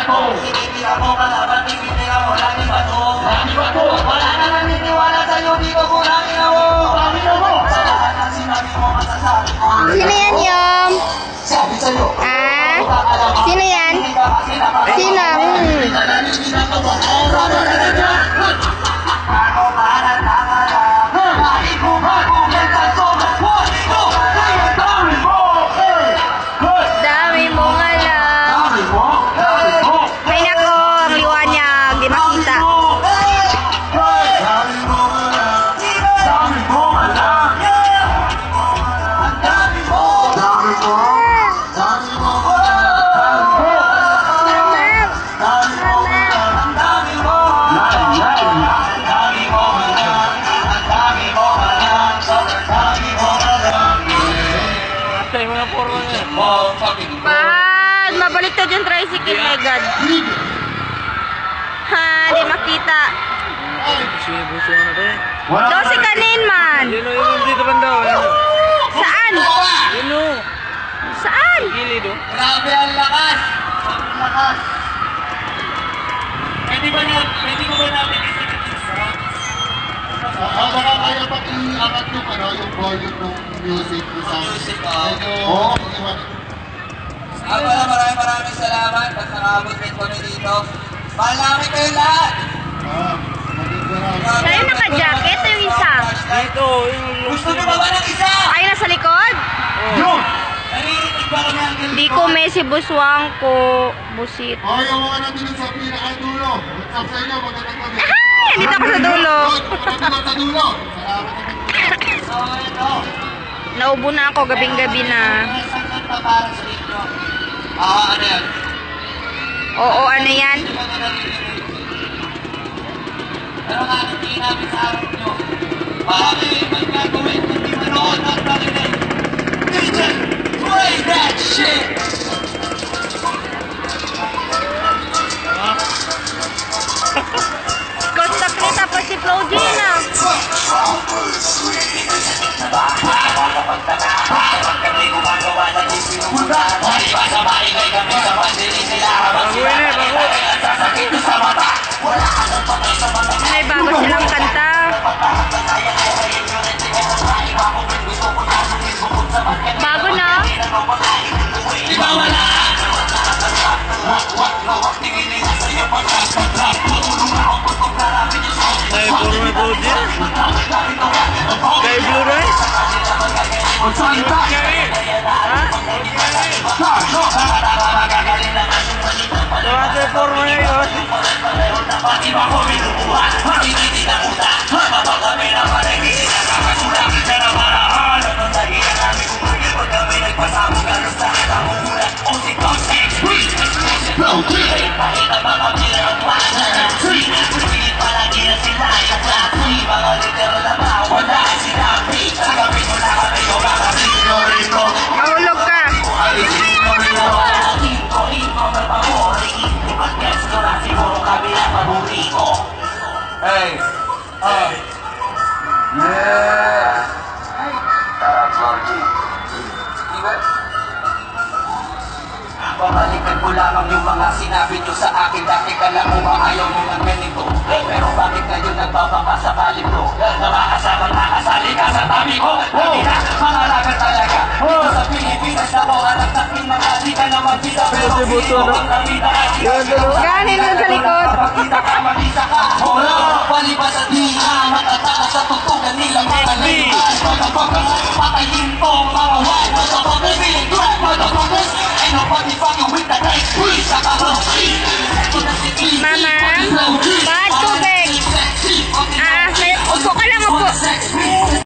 bato. Sinipira mo kalaban, pipinira mo langit bato. Langit bato. Wala na naniniwala sa'yo, dito ko langin ako. Langin ako. Sa lahat ng sinabi mo, masasabi mo. Sino yan, Yom? Sabi sa'yo. Ah? Sino yan? Sino? Dami mong alam. Ay nako, ang liwanag. Di makita. Mahal, mabaliktad yung tricycle, my God. Ha, di makita. Dosi kanin man. Dito banda. Saan? Saan? Grabe ang lakas. Ang lakas. Pwede ba natin Baka kaya pa i-angat yung volume ng music ni Sam. Oo. Maraming salamat at nakabot din kami dito. Mahal namin kayo lahat. Sa'yo naka-jacket o yung isa? Dito. Gusto nyo ba ng isa? Ay, nasa likod? Yun! Naririnig ba kami ang Di ko may si buswang ko. Busit. O, yung mga nandun sa pinakadulo. What's up sa inyo? Magandang gabi. Ay, andito ako sa dulo. Magandang sa dulo. Naubo na ako, gabing-gabi na. Ano yan? Oo, ano yan? Pero bakit hindi namin sa harap nyo? Marami ibang gagawin kundi manood at makinig. DJ, play that shit! Costa Crita pa si Flogina. May bago silang kanta. Bago na? Ay, puro may body. Kay Blue Rice. Ito forma na yun. Mahulog ka. Hey! Yeah! Babalikan ko lamang yung mga sinabi nyo sa akin. Dati kala mo ba ayaw nyo ng ganito? Pero bakit kayo nagbabaka sa balib ko? Nakakasama, nakasali ka sa tabi ko. Hindi na, mga laga talaga. Dito sa Pilipinas na ko anak na pinakali ka na magbisa. Pero hindi mo ang kamita at Ganin mo sa likod. Pakita ka, mag-isa ka. Palibas at di ka matataka sa tutugan nila mga lalipan.